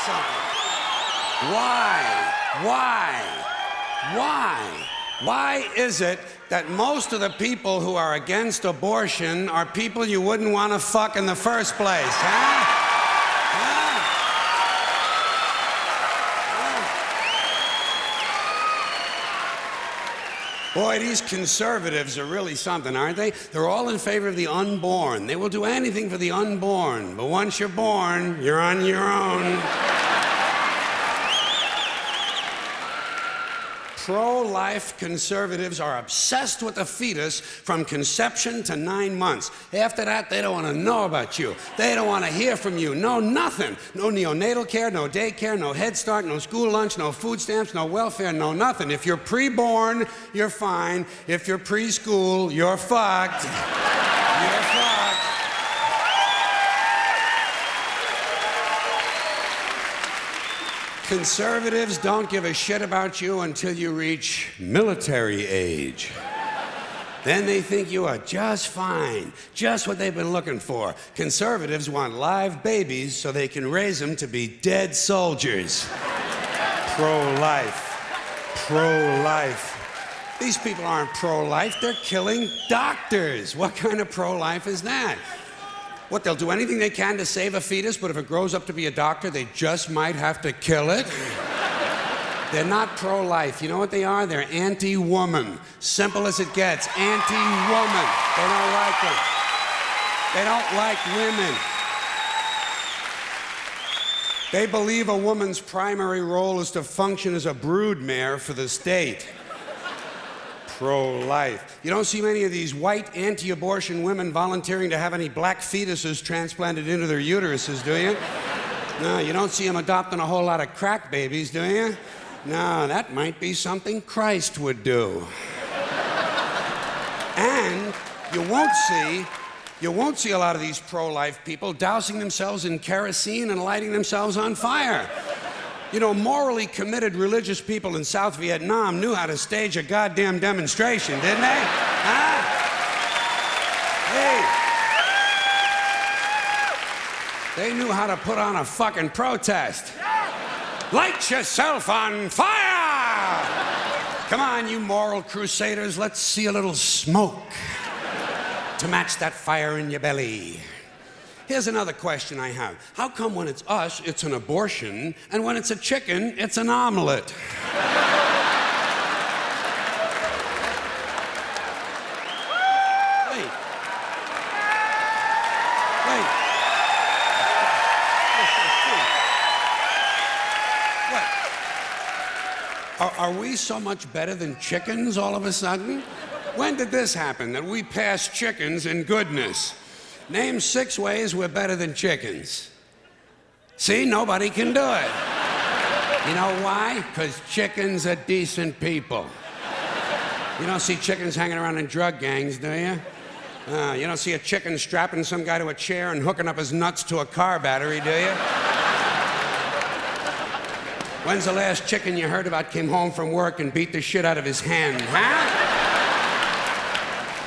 something. Why is it that most of the people who are against abortion are people you wouldn't want to fuck in the first place, huh? Boy, these conservatives are really something, aren't they? They're all in favor of the unborn. They will do anything for the unborn. But once you're born, you're on your own. Pro-life conservatives are obsessed with the fetus from conception to 9 months. After that, they don't want to know about you. They don't want to hear from you. No, nothing. No neonatal care, no daycare, no Head Start, no school lunch, no food stamps, no welfare, no nothing. If you're pre-born, you're fine. If you're preschool, you're fucked. You're fucked. Conservatives don't give a shit about you until you reach military age. Then they think you are just fine, just what they've been looking for. Conservatives want live babies so they can raise them to be dead soldiers. Pro-life. Pro-life. These people aren't pro-life, they're killing doctors. What kind of pro-life is that? What, they'll do anything they can to save a fetus, but if it grows up to be a doctor, they just might have to kill it? They're not pro-life. You know what they are? They're anti-woman. Simple as it gets. Anti-woman. They don't like them. They don't like women. They believe a woman's primary role is to function as a broodmare for the state. Pro-life. You don't see many of these white anti-abortion women volunteering to have any black fetuses transplanted into their uteruses, do you? No, you don't see them adopting a whole lot of crack babies, do you? No, that might be something Christ would do. And you won't see a lot of these pro-life people dousing themselves in kerosene and lighting themselves on fire. You know, morally committed religious people in South Vietnam knew how to stage a goddamn demonstration, didn't they? Huh? Hey. They knew how to put on a fucking protest. Light yourself on fire! Come on, you moral crusaders, let's see a little smoke to match that fire in your belly. Here's another question I have. How come when it's us, it's an abortion, and when it's a chicken, it's an omelet? Wait. What? Are we so much better than chickens all of a sudden? When did this happen, that we passed chickens in goodness? Name 6 ways we're better than chickens. See, nobody can do it. You know why? Because chickens are decent people. You don't see chickens hanging around in drug gangs, do you? You don't see a chicken strapping some guy to a chair and hooking up his nuts to a car battery, do you? When's the last chicken you heard about came home from work and beat the shit out of his hen, huh?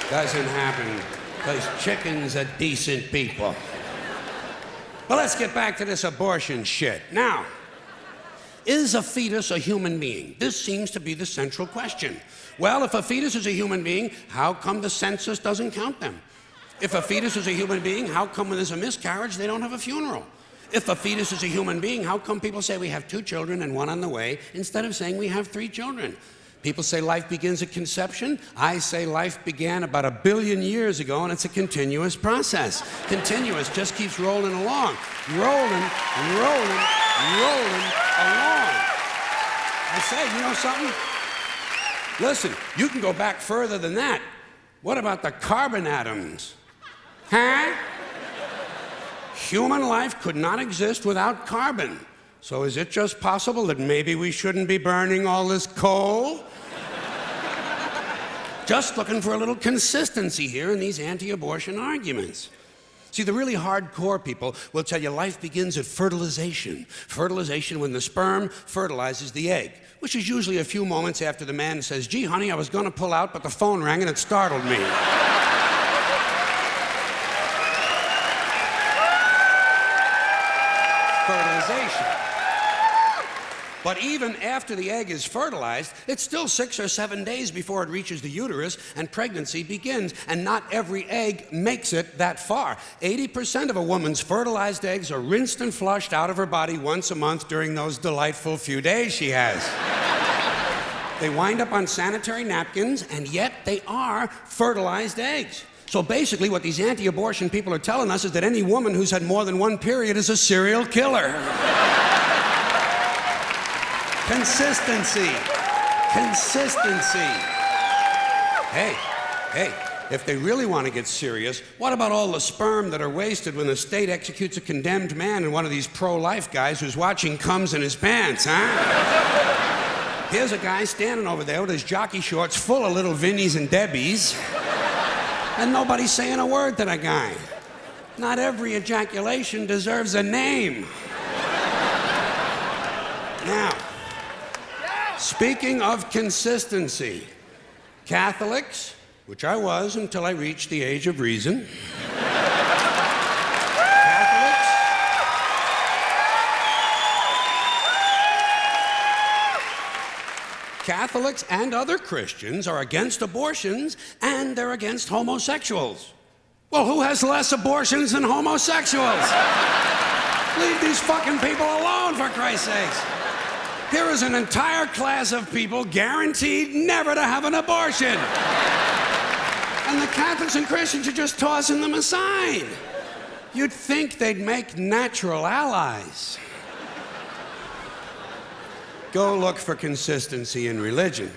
Doesn't happen. Because chickens are decent people. But let's get back to this abortion shit. Now, is a fetus a human being? This seems to be the central question. Well, if a fetus is a human being, how come the census doesn't count them? If a fetus is a human being, how come when there's a miscarriage, they don't have a funeral? If a fetus is a human being, how come people say we have 2 children and 1 on the way, instead of saying we have 3 children? People say life begins at conception. I say life began about 1 billion years ago, and it's a continuous process. Continuous, just keeps rolling along. Rolling along. I say, you know something? Listen, you can go back further than that. What about the carbon atoms? Huh? Human life could not exist without carbon. So is it just possible that maybe we shouldn't be burning all this coal? Just looking for a little consistency here in these anti-abortion arguments. See, the really hardcore people will tell you life begins at fertilization. Fertilization when the sperm fertilizes the egg, which is usually a few moments after the man says, gee, honey, I was going to pull out, but the phone rang and it startled me. Fertilization. But even after the egg is fertilized, it's still 6 or 7 days before it reaches the uterus and pregnancy begins. And not every egg makes it that far. 80% of a woman's fertilized eggs are rinsed and flushed out of her body once a month during those delightful few days she has. They wind up on sanitary napkins, and yet they are fertilized eggs. So basically, what these anti-abortion people are telling us is that any woman who's had more than one period is a serial killer. Consistency. Hey, if they really want to get serious, what about all the sperm that are wasted when the state executes a condemned man and one of these pro-life guys who's watching comes in his pants, huh? Here's a guy standing over there with his jockey shorts full of little Vinnies and Debbies, and nobody's saying a word to that guy. Not every ejaculation deserves a name. Now, speaking of consistency, Catholics, which I was until I reached the age of reason, Catholics and other Christians are against abortions, and they're against homosexuals. Well, who has less abortions than homosexuals? Leave these fucking people alone, for Christ's sakes. Here is an entire class of people guaranteed never to have an abortion. And the Catholics and Christians are just tossing them aside. You'd think they'd make natural allies. Go look for consistency in religion.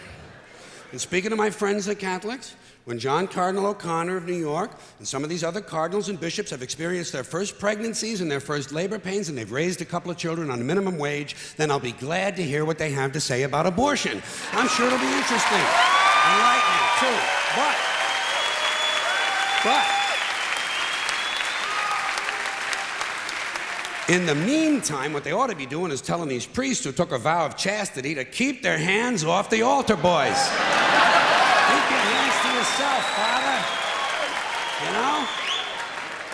And speaking of my friends, the Catholics, when John Cardinal O'Connor of New York and some of these other cardinals and bishops have experienced their first pregnancies and their first labor pains and they've raised a couple of children on a minimum wage, then I'll be glad to hear what they have to say about abortion. I'm sure it'll be interesting. Enlightening, too. But, in the meantime, what they ought to be doing is telling these priests who took a vow of chastity to keep their hands off the altar boys. Keep your hands to yourself, Father. You know?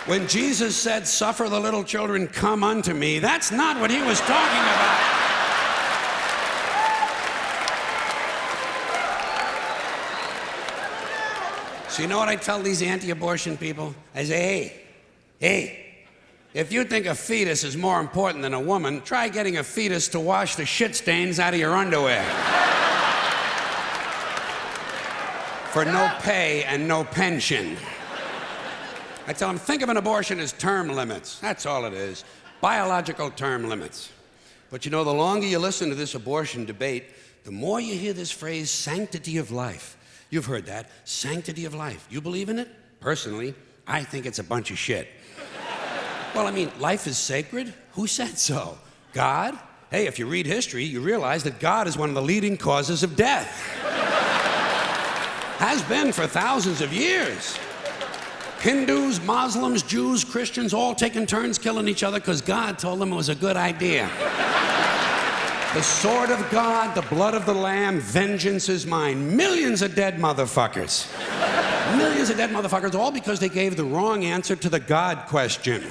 When Jesus said, "Suffer the little children, come unto me," that's not what he was talking about. So you know what I tell these anti-abortion people? I say, hey, if you think a fetus is more important than a woman, try getting a fetus to wash the shit stains out of your underwear. For no pay and no pension. I tell them, think of an abortion as term limits. That's all it is. Biological term limits. But you know, the longer you listen to this abortion debate, the more you hear this phrase, sanctity of life. You've heard that, sanctity of life. You believe in it? Personally, I think it's a bunch of shit. Well, I mean, life is sacred? Who said so? God? Hey, if you read history, you realize that God is one of the leading causes of death. Has been for thousands of years. Hindus, Muslims, Jews, Christians, all taking turns killing each other because God told them it was a good idea. The sword of God, the blood of the Lamb, vengeance is mine. Millions of dead motherfuckers. Millions of dead motherfuckers, all because they gave the wrong answer to the God question.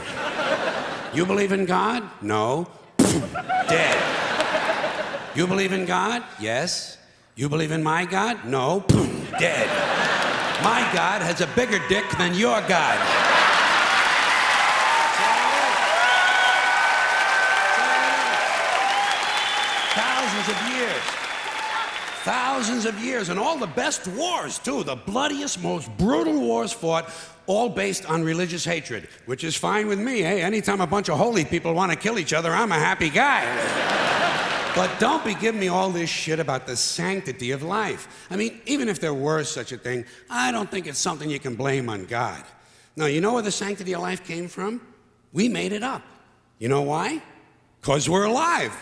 You believe in God? No. Dead. You believe in God? Yes. You believe in my God? No. Dead. My God has a bigger dick than your God. Thousands of years, and all the best wars, too, the bloodiest, most brutal wars fought, all based on religious hatred, which is fine with me. Hey, anytime a bunch of holy people want to kill each other, I'm a happy guy. But don't be giving me all this shit about the sanctity of life. I mean, even if there were such a thing, I don't think it's something you can blame on God. Now, you know where the sanctity of life came from? We made it up. You know why? Because we're alive.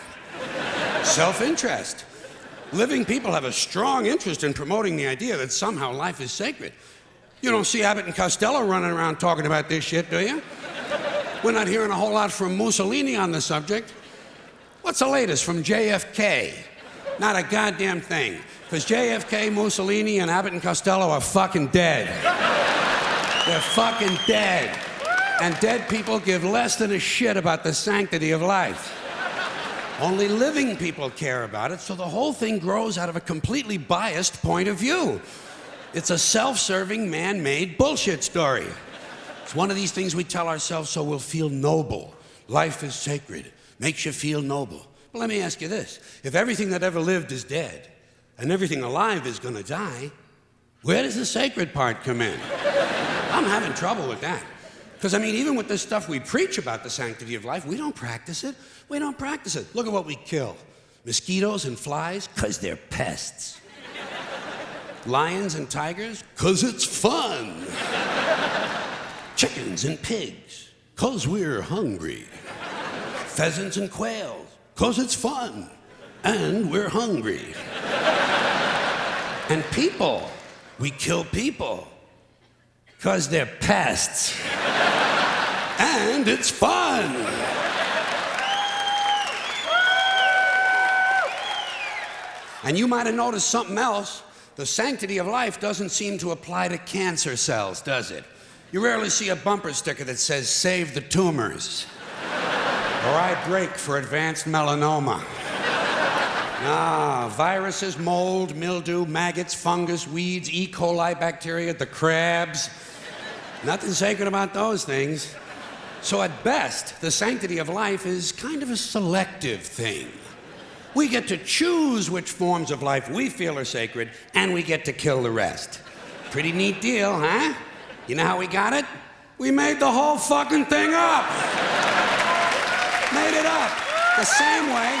Self-interest. Living people have a strong interest in promoting the idea that somehow life is sacred. You don't see Abbott and Costello running around talking about this shit, do you? We're not hearing a whole lot from Mussolini on the subject. What's the latest from JFK? Not a goddamn thing. Because JFK, Mussolini, and Abbott and Costello are fucking dead. They're fucking dead. And dead people give less than a shit about the sanctity of life. Only living people care about it, so the whole thing grows out of a completely biased point of view. It's a self-serving, man-made bullshit story. It's one of these things we tell ourselves so we'll feel noble. Life is sacred. Makes you feel noble. But let me ask you this. If everything that ever lived is dead, and everything alive is gonna die, where does the sacred part come in? I'm having trouble with that. Because, I mean, even with this stuff we preach about the sanctity of life, we don't practice it. We don't practice it. Look at what we kill. Mosquitoes and flies, because they're pests. Lions and tigers, because it's fun. Chickens and pigs, because we're hungry. Pheasants and quails, because it's fun. And we're hungry. And people, we kill people, because they're pests. And it's fun. And you might have noticed something else. The sanctity of life doesn't seem to apply to cancer cells, does it? You rarely see a bumper sticker that says, "Save the tumors." Or "I break for advanced melanoma." Viruses, mold, mildew, maggots, fungus, weeds, E. coli bacteria, the crabs. Nothing sacred about those things. So at best, the sanctity of life is kind of a selective thing. We get to choose which forms of life we feel are sacred, and we get to kill the rest. Pretty neat deal, huh? You know how we got it? We made the whole fucking thing up. Made it up. The same way.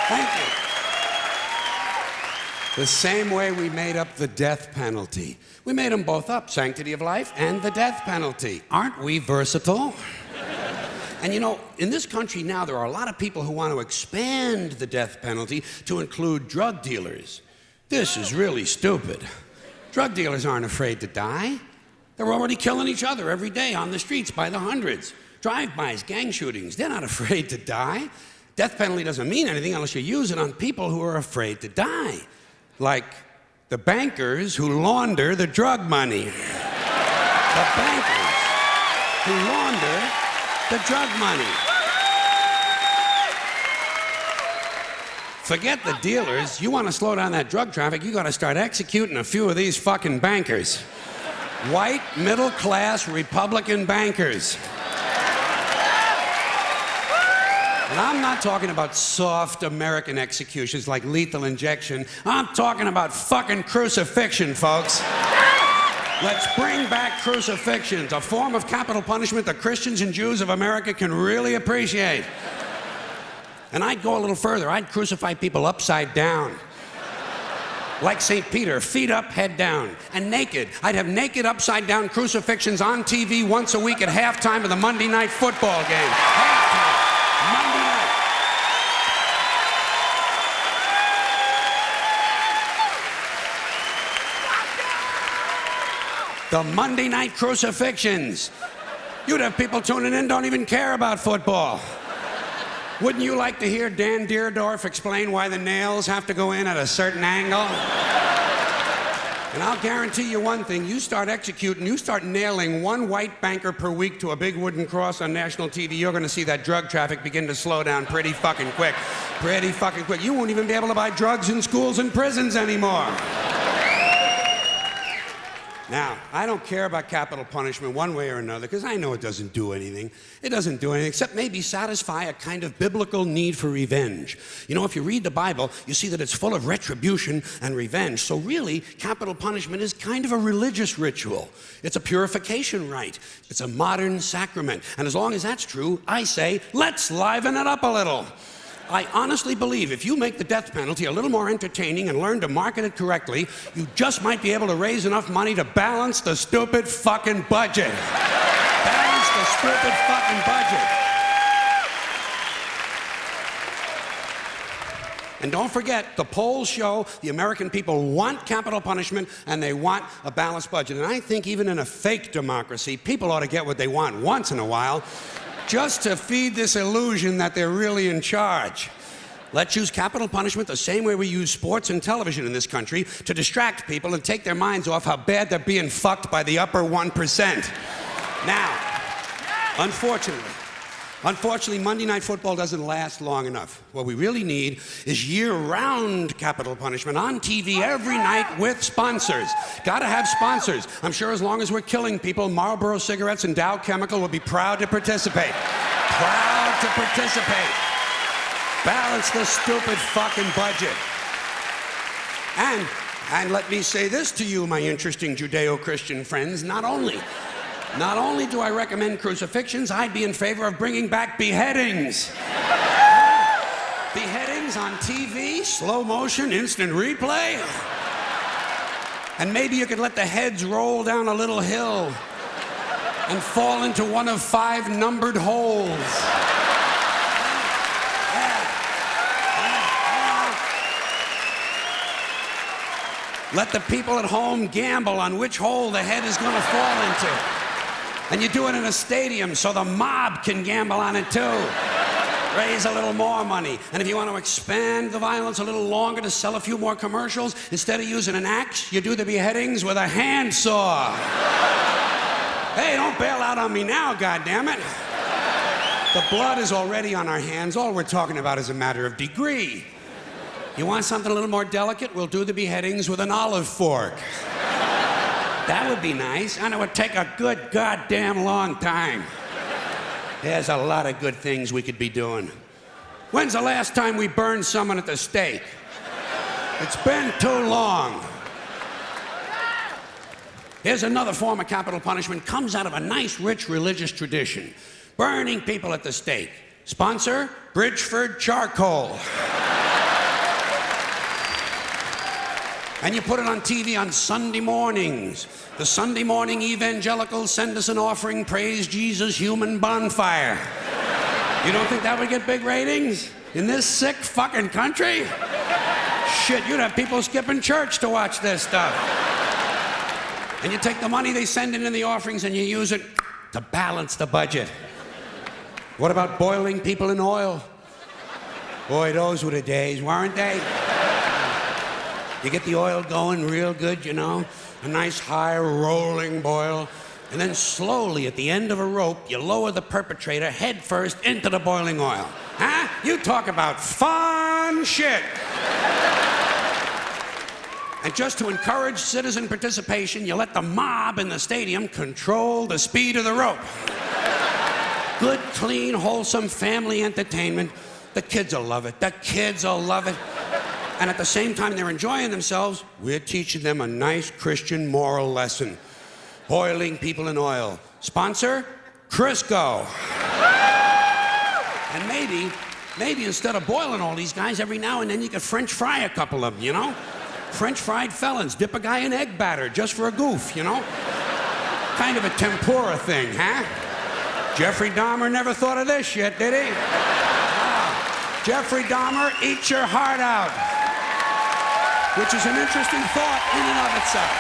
Thank you. The same way we made up the death penalty. We made them both up, sanctity of life and the death penalty. Aren't we versatile? And you know, in this country now, there are a lot of people who want to expand the death penalty to include drug dealers. This is really stupid. Drug dealers aren't afraid to die. They're already killing each other every day on the streets by the hundreds. Drive-bys, gang shootings, they're not afraid to die. Death penalty doesn't mean anything unless you use it on people who are afraid to die. Like the bankers who launder the drug money. The bankers who launder the drug money. Forget the dealers. You want to slow down that drug traffic, you got to start executing a few of these fucking bankers. White, middle-class, Republican bankers. And I'm not talking about soft American executions like lethal injection. I'm talking about fucking crucifixion, folks. Let's bring back crucifixions, a form of capital punishment that Christians and Jews of America can really appreciate. And I'd go a little further. I'd crucify people upside down. Like St. Peter, feet up, head down, and naked. I'd have naked upside down crucifixions on TV once a week at halftime of the Monday night football game. Halftime, Monday night. The Monday night crucifixions. You'd have people tuning in, don't even care about football. Wouldn't you like to hear Dan Deerdorf explain why the nails have to go in at a certain angle? And I'll guarantee you one thing, you start executing, you start nailing one white banker per week to a big wooden cross on national TV, you're gonna see that drug traffic begin to slow down pretty fucking quick. Pretty fucking quick. You won't even be able to buy drugs in schools and prisons anymore. Now, I don't care about capital punishment one way or another, because I know it doesn't do anything. It doesn't do anything except maybe satisfy a kind of biblical need for revenge. You know, if you read the Bible, you see that it's full of retribution and revenge. So really, capital punishment is kind of a religious ritual. It's a purification rite. It's a modern sacrament. And as long as that's true, I say, let's liven it up a little. I honestly believe if you make the death penalty a little more entertaining and learn to market it correctly, you just might be able to raise enough money to balance the stupid fucking budget. Balance the stupid fucking budget. And don't forget, the polls show the American people want capital punishment and they want a balanced budget. And I think even in a fake democracy, people ought to get what they want once in a while, just to feed this illusion that they're really in charge. Let's use capital punishment the same way we use sports and television in this country to distract people and take their minds off how bad they're being fucked by the upper 1%. Now, unfortunately, Unfortunately, Monday Night Football doesn't last long enough. What we really need is year-round capital punishment on TV every night with sponsors. Gotta have sponsors. I'm sure as long as we're killing people, Marlboro Cigarettes and Dow Chemical will be proud to participate. Proud to participate. Balance the stupid fucking budget. And let me say this to you, my interesting Judeo-Christian friends, not only do I recommend crucifixions, I'd be in favor of bringing back beheadings. Beheadings on TV, slow motion, instant replay. And maybe you could let the heads roll down a little hill and fall into one of 5 numbered holes. Let the people at home gamble on which hole the head is going to fall into. And you do it in a stadium so the mob can gamble on it too. Raise a little more money. And if you want to expand the violence a little longer to sell a few more commercials, instead of using an axe, you do the beheadings with a handsaw. Hey, don't bail out on me now, goddammit. The blood is already on our hands. All we're talking about is a matter of degree. You want something a little more delicate? We'll do the beheadings with an olive fork. That would be nice, and it would take a good goddamn long time. There's a lot of good things we could be doing. When's the last time we burned someone at the stake? It's been too long. Here's another form of capital punishment. Comes out of a nice, rich religious tradition. Burning people at the stake. Sponsor, Bridgeford Charcoal. And you put it on TV on Sunday mornings. The Sunday morning evangelicals send us an offering, praise Jesus, human bonfire. You don't think that would get big ratings? In this sick fucking country? Shit, you'd have people skipping church to watch this stuff. And you take the money they send in the offerings and you use it to balance the budget. What about boiling people in oil? Boy, those were the days, weren't they? You get the oil going real good, you know, a nice high rolling boil, and then slowly at the end of a rope, you lower the perpetrator head first into the boiling oil. Huh? You talk about fun shit. And just to encourage citizen participation, you let the mob in the stadium control the speed of the rope. Good, clean, wholesome family entertainment. The kids will love it. The kids will love it. And at the same time they're enjoying themselves, we're teaching them a nice Christian moral lesson. Boiling people in oil. Sponsor, Crisco. And maybe instead of boiling all these guys, every now and then you could French fry a couple of them, you know? French fried felons, dip a guy in egg batter just for a goof, you know? Kind of a tempura thing, huh? Jeffrey Dahmer never thought of this shit, did he? Jeffrey Dahmer, eat your heart out. Which is an interesting thought in and of itself.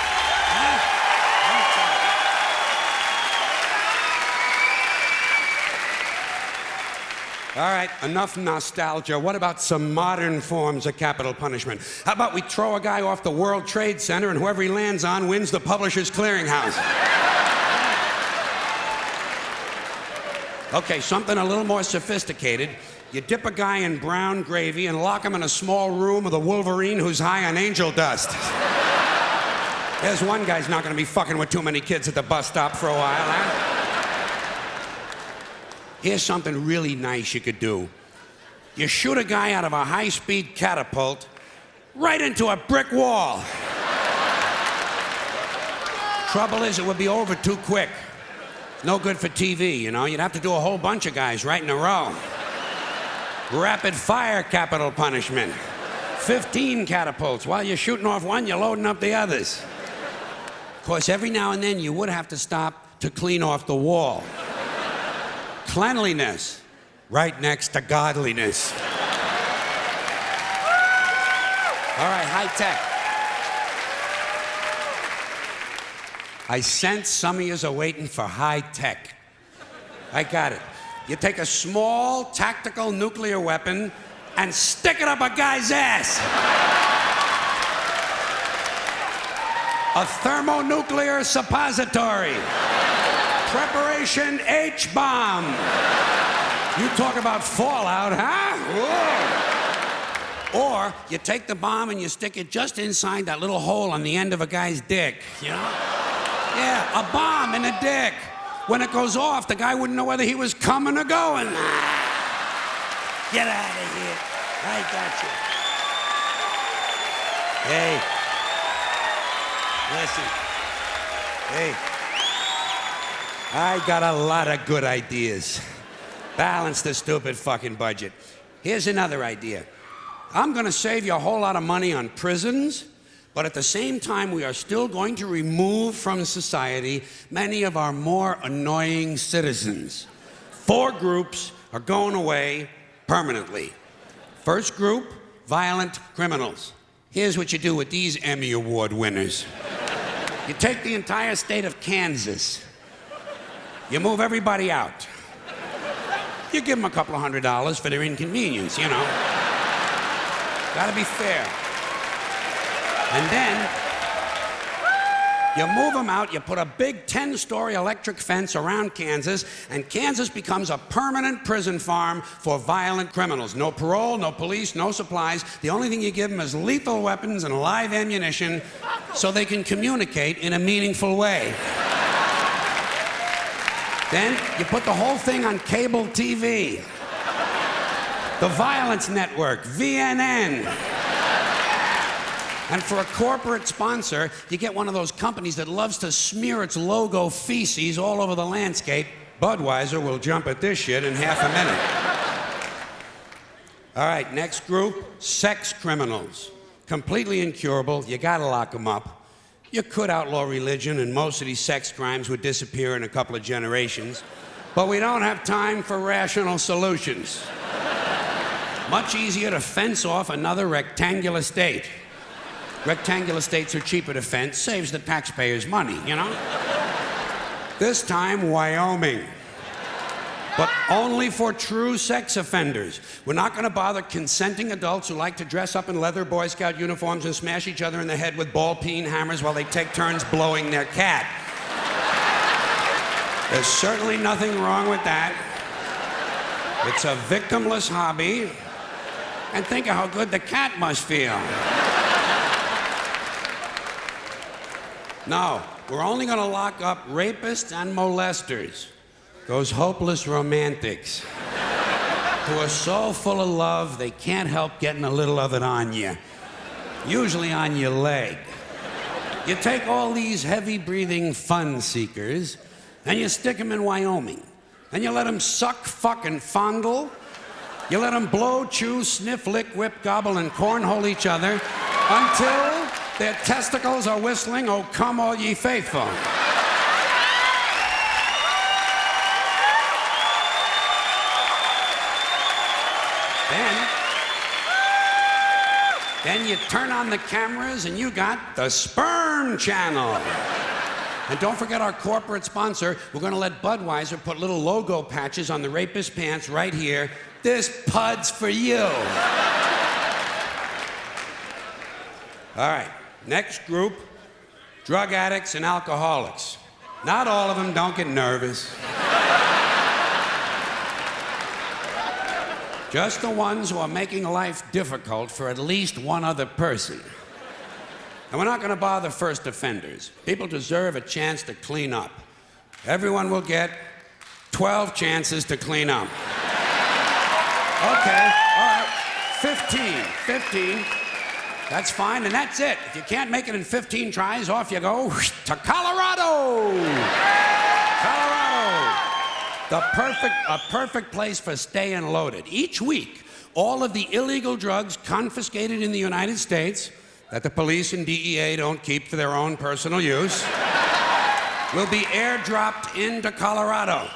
All right, enough nostalgia. What about some modern forms of capital punishment? How about we throw a guy off the World Trade Center and whoever he lands on wins the Publishers Clearinghouse? Okay, something a little more sophisticated. You dip a guy in brown gravy and lock him in a small room with a Wolverine who's high on angel dust. There's one guy's not going to be fucking with too many kids at the bus stop for a while, huh? Here's something really nice you could do. You shoot a guy out of a high-speed catapult right into a brick wall. Trouble is, it would be over too quick. No good for TV, you know? You'd have to do a whole bunch of guys right in a row. Rapid fire capital punishment. 15 catapults. While you're shooting off one, you're loading up the others. Of course, every now and then you would have to stop to clean off the wall. Cleanliness, right next to godliness. All right, high tech. I sense some of yous are waiting for high tech. I got it. You take a small tactical nuclear weapon and stick it up a guy's ass. A thermonuclear suppository. Preparation H-bomb. You talk about fallout, huh? Whoa. Or you take the bomb and you stick it just inside that little hole on the end of a guy's dick, you know? Yeah, a bomb in a dick. When it goes off, the guy wouldn't know whether he was coming or going. Get out of here. I got you. Hey. Listen. Hey. I got a lot of good ideas. Balance the stupid fucking budget. Here's another idea. I'm gonna save you a whole lot of money on prisons, but at the same time, we are still going to remove from society many of our more annoying citizens. 4 groups are going away permanently. First group, violent criminals. Here's what you do with these Emmy Award winners. You take the entire state of Kansas. You move everybody out. You give them a couple of $100 for their inconvenience, you know. Gotta be fair. And then, you move them out, you put a big 10-story electric fence around Kansas, and Kansas becomes a permanent prison farm for violent criminals. No parole, no police, no supplies. The only thing you give them is lethal weapons and live ammunition so they can communicate in a meaningful way. Then you put the whole thing on cable TV. The Violence Network, VNN. And for a corporate sponsor, you get one of those companies that loves to smear its logo feces all over the landscape. Budweiser will jump at this shit in half a minute. All right, next group, sex criminals. Completely incurable, you gotta lock them up. You could outlaw religion, and most of these sex crimes would disappear in a couple of generations. But we don't have time for rational solutions. Much easier to fence off another rectangular state. Rectangular states are cheaper to fence, saves the taxpayers money, you know? This time, Wyoming. But only for true sex offenders. We're not gonna bother consenting adults who like to dress up in leather Boy Scout uniforms and smash each other in the head with ball-peen hammers while they take turns blowing their cat. There's certainly nothing wrong with that. It's a victimless hobby. And think of how good the cat must feel. No, we're only gonna lock up rapists and molesters. Those hopeless romantics who are so full of love they can't help getting a little of it on you, usually on your leg. You take all these heavy-breathing fun seekers and you stick them in Wyoming, and you let them suck, fuck, and fondle. You let them blow, chew, sniff, lick, whip, gobble, and cornhole each other until their testicles are whistling, "Oh, come all ye faithful." Then you turn on the cameras and you got the Sperm Channel. And don't forget our corporate sponsor. We're gonna let Budweiser put little logo patches on the rapist pants right here. This pud's for you. All right, next group, drug addicts and alcoholics. Not all of them, don't get nervous. Just the ones who are making life difficult for at least one other person. And we're not going to bother first offenders. People deserve a chance to clean up. Everyone will get 12 chances to clean up. Okay, all right, 15. That's fine, and that's it. If you can't make it in 15 tries, off you go to Colorado. Colorado. A perfect place for staying loaded. Each week, all of the illegal drugs confiscated in the United States that the police and DEA don't keep for their own personal use will be airdropped into Colorado.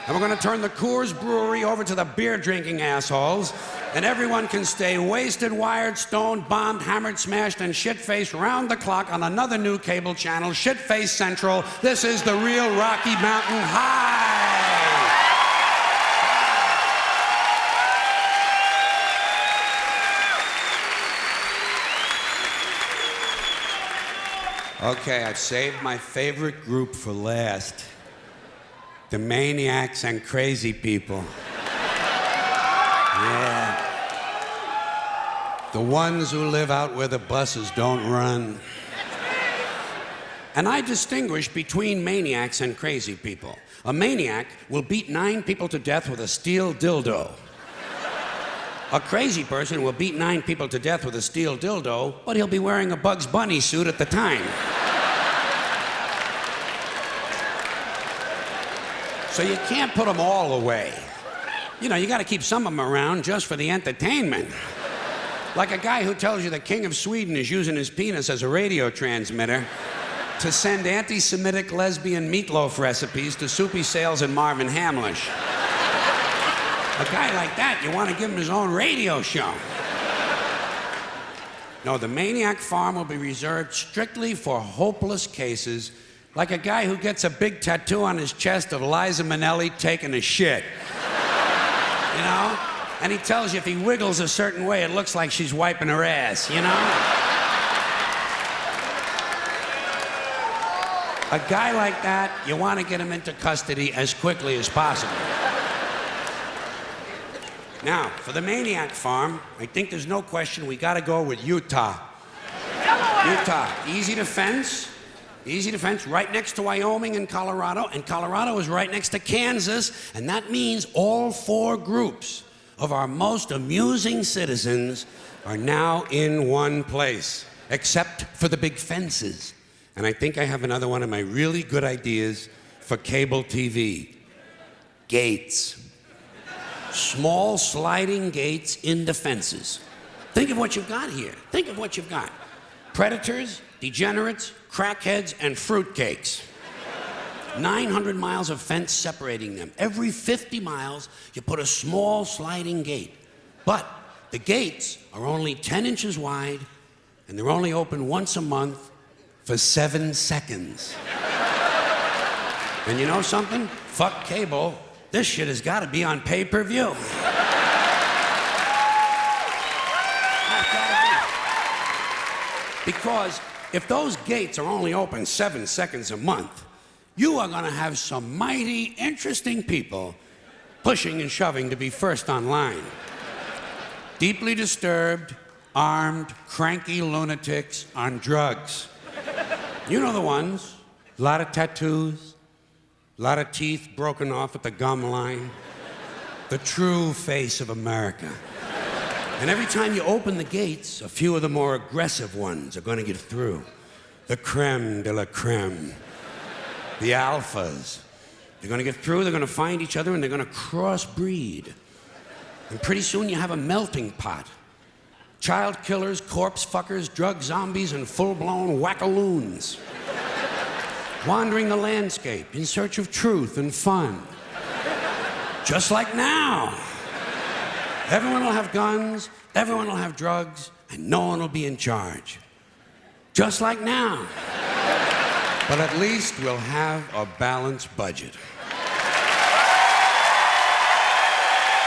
And we're gonna turn the Coors Brewery over to the beer-drinking assholes, and everyone can stay wasted, wired, stoned, bombed, hammered, smashed, and shit-faced round the clock on another new cable channel, Shitface Central. This is the real Rocky Mountain High. Okay, I've saved my favorite group for last. The maniacs and crazy people. The ones who live out where the buses don't run. And I distinguish between maniacs and crazy people. A maniac will beat 9 people to death with a steel dildo. A crazy person will beat 9 people to death with a steel dildo, but he'll be wearing a Bugs Bunny suit at the time. So you can't put them all away. You know, you gotta keep some of them around just for the entertainment. Like a guy who tells you the King of Sweden is using his penis as a radio transmitter to send anti-Semitic lesbian meatloaf recipes to Soupy Sales and Marvin Hamlish. A guy like that, you want to give him his own radio show. No, the Maniac Farm will be reserved strictly for hopeless cases, like a guy who gets a big tattoo on his chest of Liza Minnelli taking a shit. You know? And he tells you if he wiggles a certain way, it looks like she's wiping her ass, you know? A guy like that, you want to get him into custody as quickly as possible. Now, for the Maniac Farm, I think there's no question we got to go with Utah. Utah, easy to fence, right next to Wyoming and Colorado is right next to Kansas, and that means all 4 groups of our most amusing citizens are now in one place, except for the big fences. And I think I have another one of my really good ideas for cable TV. Gates. Small sliding gates in the fences. Think of what you've got here. Think of what you've got. Predators, degenerates, crackheads, and fruitcakes. 900 miles of fence separating them. Every 50 miles, you put a small sliding gate. But the gates are only 10 inches wide, and they're only open once a month for 7 seconds. And you know something? Fuck cable. This shit has got to be on pay-per-view. Because if those gates are only open 7 seconds a month, you are going to have some mighty interesting people pushing and shoving to be first online. Deeply disturbed, armed, cranky lunatics on drugs. You know the ones. A lot of tattoos, a lot of teeth broken off at the gum line. The true face of America. And every time you open the gates, a few of the more aggressive ones are going to get through. The creme de la creme. The alphas. They're going to get through, they're going to find each other, and they're going to crossbreed. And pretty soon you have a melting pot. Child killers, corpse fuckers, drug zombies, and full-blown wackaloons. Wandering the landscape in search of truth and fun. Just like now. Everyone will have guns, everyone will have drugs, and no one will be in charge. Just like now. But at least we'll have a balanced budget.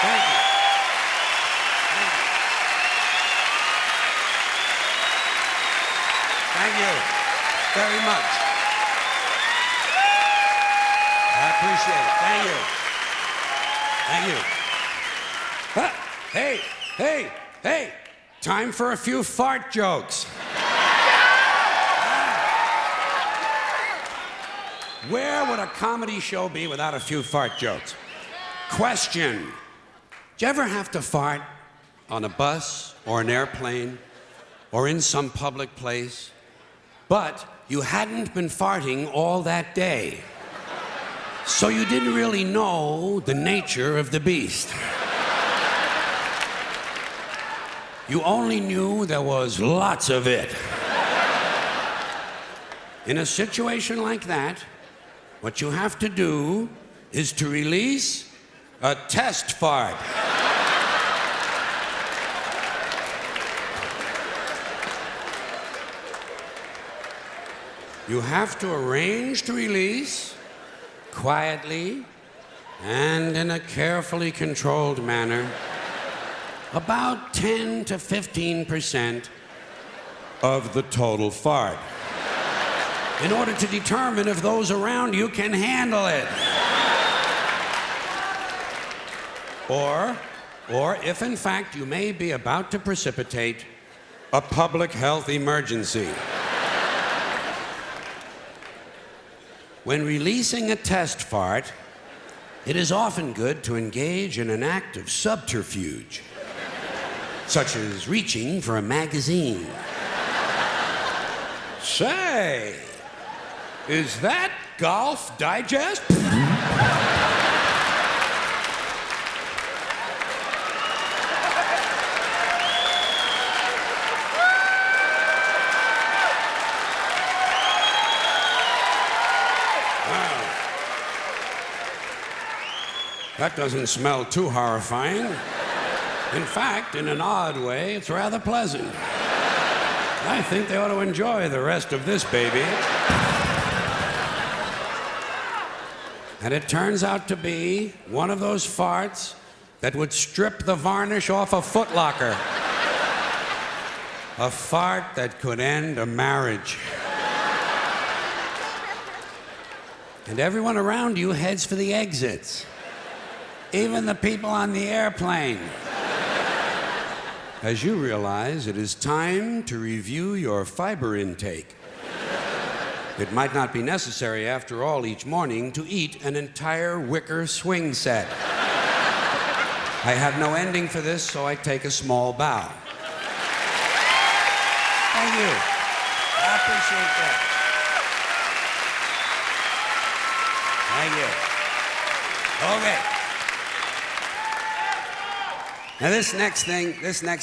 Thank you. Thank you very much. I appreciate it. Thank you. Thank you. Hey, time for a few fart jokes. Where would a comedy show be without a few fart jokes? Question. Did you ever have to fart on a bus or an airplane or in some public place, but you hadn't been farting all that day, so you didn't really know the nature of the beast? You only knew there was lots of it. In a situation like that, what you have to do is to release a test fart. You have to arrange to release quietly and in a carefully controlled manner about 10 to 15% of the total fart, in order to determine if those around you can handle it. Or if in fact you may be about to precipitate a public health emergency. When releasing a test fart, it is often good to engage in an act of subterfuge, such as reaching for a magazine. Say, is that Golf Digest? That doesn't smell too horrifying. In fact, in an odd way, it's rather pleasant. I think they ought to enjoy the rest of this baby. And it turns out to be one of those farts that would strip the varnish off a Foot Locker. A fart that could end a marriage. And everyone around you heads for the exits. Even the people on the airplane. As you realize, it is time to review your fiber intake. It might not be necessary, after all, each morning to eat an entire wicker swing set. I have no ending for this, so I take a small bow. Thank you. I appreciate that. Thank you. Okay. Now, this next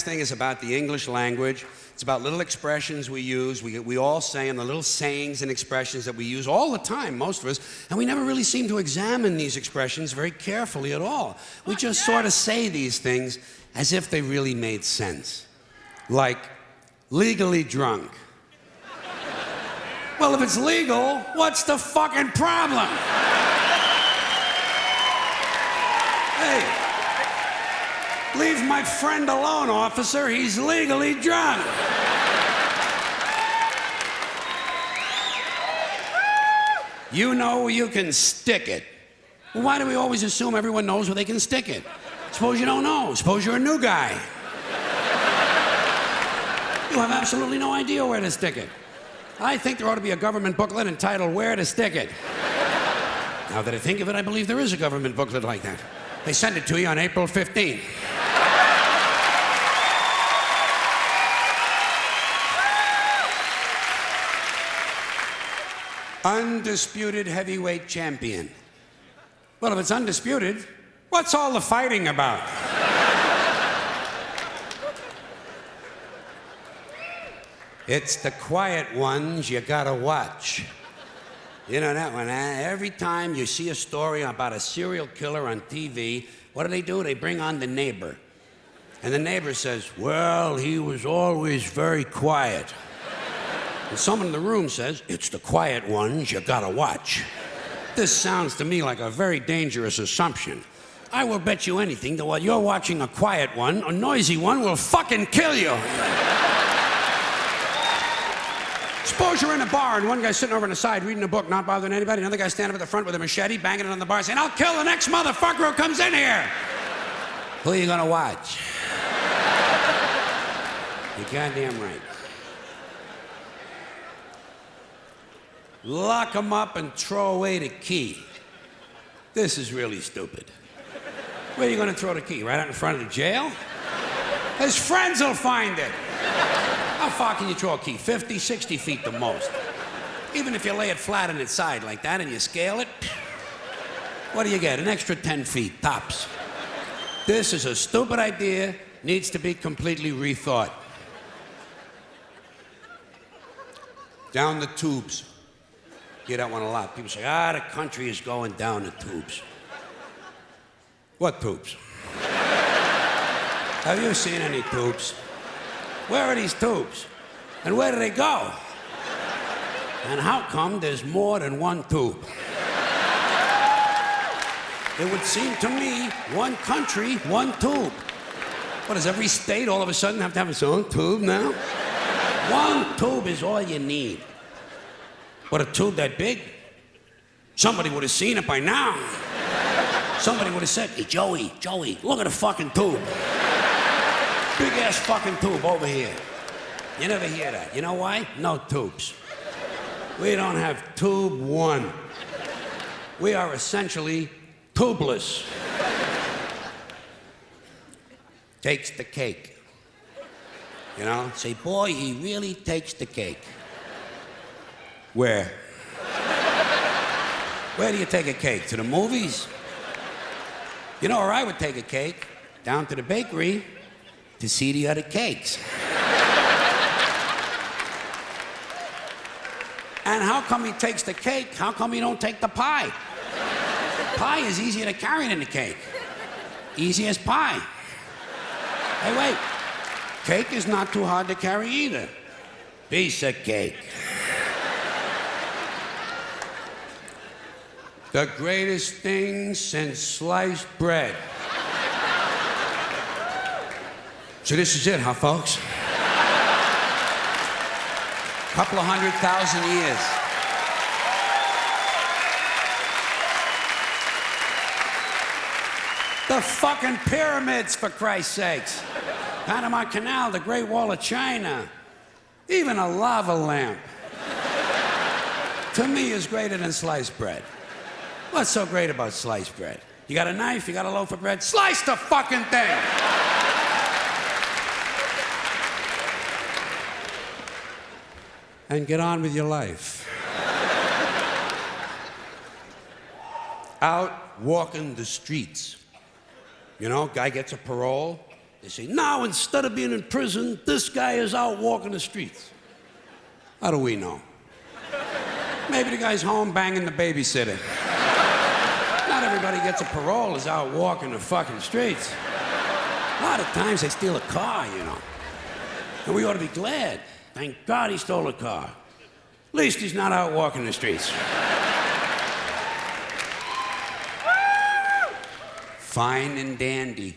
thing is about the English language. It's about little expressions we use. We all say them, the little sayings and expressions that we use all the time, most of us, and we never really seem to examine these expressions very carefully at all. We just sort of say these things as if they really made sense. Like, legally drunk. Well, if it's legal, what's the fucking problem? Hey. Leave my friend alone, officer. He's legally drunk. You know you can stick it. Well, why do we always assume everyone knows where they can stick it? Suppose you don't know. Suppose you're a new guy. You have absolutely no idea where to stick it. I think there ought to be a government booklet entitled Where to Stick It. Now that I think of it, I believe there is a government booklet like that. They send it to you on April 15th. Undisputed heavyweight champion. Well, if it's undisputed, what's all the fighting about? It's the quiet ones you gotta watch. You know that one, huh? Every time you see a story about a serial killer on TV, what do? They bring on the neighbor. And the neighbor says, well, he was always very quiet. And someone in the room says, it's the quiet ones you gotta watch. This sounds to me like a very dangerous assumption. I will bet you anything that while you're watching a quiet one, a noisy one will fucking kill you. Suppose you're in a bar and one guy's sitting over on the side reading a book, not bothering anybody. Another guy standing up at the front with a machete, banging it on the bar, saying, I'll kill the next motherfucker who comes in here. Who are you gonna watch? You're goddamn right. Lock him up and throw away the key. This is really stupid. Where are you gonna throw the key? Right out in front of the jail? His friends will find it. How far can you throw a key? 50, 60 feet the most. Even if you lay it flat on its side like that and you scale it, what do you get? An extra 10 feet, tops. This is a stupid idea, needs to be completely rethought. Down the tubes. Hear that one a lot. People say, the country is going down the tubes. What tubes? Have you seen any tubes? Where are these tubes? And where do they go? And how come there's more than one tube? It would seem to me, one country, one tube. What, does every state all of a sudden have to have its own tube now? One tube is all you need. What, a tube that big? Somebody would have seen it by now. Somebody would have said, hey, Joey, look at the fucking tube. Big ass fucking tube over here. You never hear that. You know why? No tubes. We don't have tube one. We are essentially tubeless. Takes the cake. You know? Say, boy, he really takes the cake. Where? Where do you take a cake? To the movies? You know where I would take a cake? Down to the bakery to see the other cakes. And how come he takes the cake? How come he don't take the pie? Pie is easier to carry than the cake. Easy as pie. Hey, wait. Cake is not too hard to carry either. Piece of cake. The greatest thing since sliced bread. So this is it, huh, folks? Couple of 100,000 years. The fucking pyramids, for Christ's sakes. Panama Canal, the Great Wall of China. Even a lava lamp. To me, is greater than sliced bread. What's so great about sliced bread? You got a knife, you got a loaf of bread, slice the fucking thing! And get on with your life. Out walking the streets. You know, guy gets a parole. They say, now instead of being in prison, this guy is out walking the streets. How do we know? Maybe the guy's home banging the babysitter. Not everybody gets a parole is out walking the fucking streets. A lot of times they steal a car, you know. And we ought to be glad. Thank God he stole a car. At least he's not out walking the streets. Fine and dandy.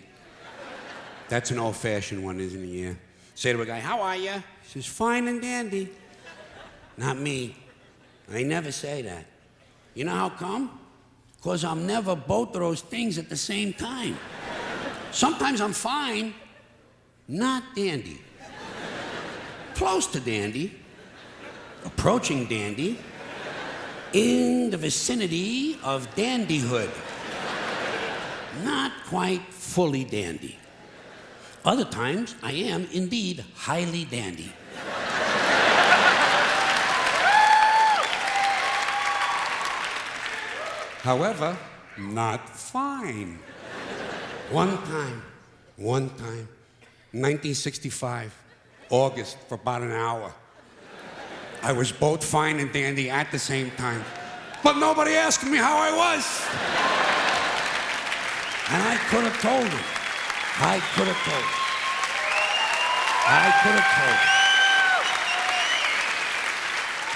That's an old-fashioned one, isn't it? Yeah. Say to a guy, how are you? He says, fine and dandy. Not me. I never say that. You know how come? Because I'm never both of those things at the same time. Sometimes I'm fine, not dandy. Close to dandy, approaching dandy, in the vicinity of dandyhood. Not quite fully dandy. Other times, I am indeed highly dandy. However, not fine. One time, 1965, August, for about an hour. I was both fine and dandy at the same time. But nobody asked me how I was. And I could have told him. I could have told him. I could have told him.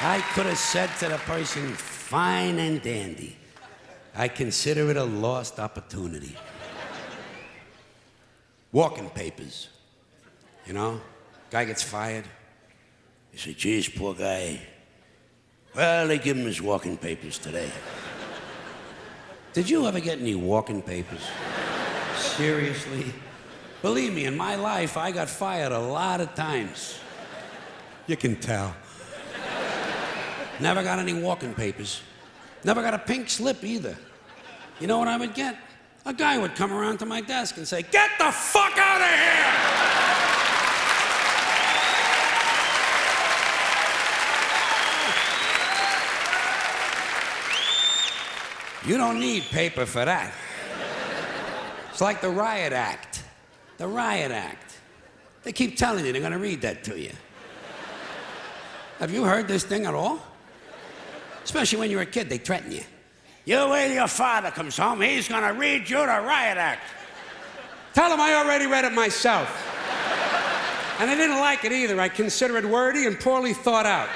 I could have said to the person, fine and dandy. I consider it a lost opportunity. Walking papers, you know? Guy gets fired. You say, geez, poor guy. Well, they give him his walking papers today. Did you ever get any walking papers? Seriously? Believe me, in my life, I got fired a lot of times. You can tell. Never got any walking papers. Never got a pink slip either. You know what I would get? A guy would come around to my desk and say, get the fuck out of here! You don't need paper for that. It's like the Riot Act. The Riot Act. They keep telling you they're going to read that to you. Have you heard this thing at all? Especially when you're a kid, they threaten you. You wait till your father comes home, he's going to read you the Riot Act. Tell him I already read it myself. And I didn't like it either. I consider it wordy and poorly thought out.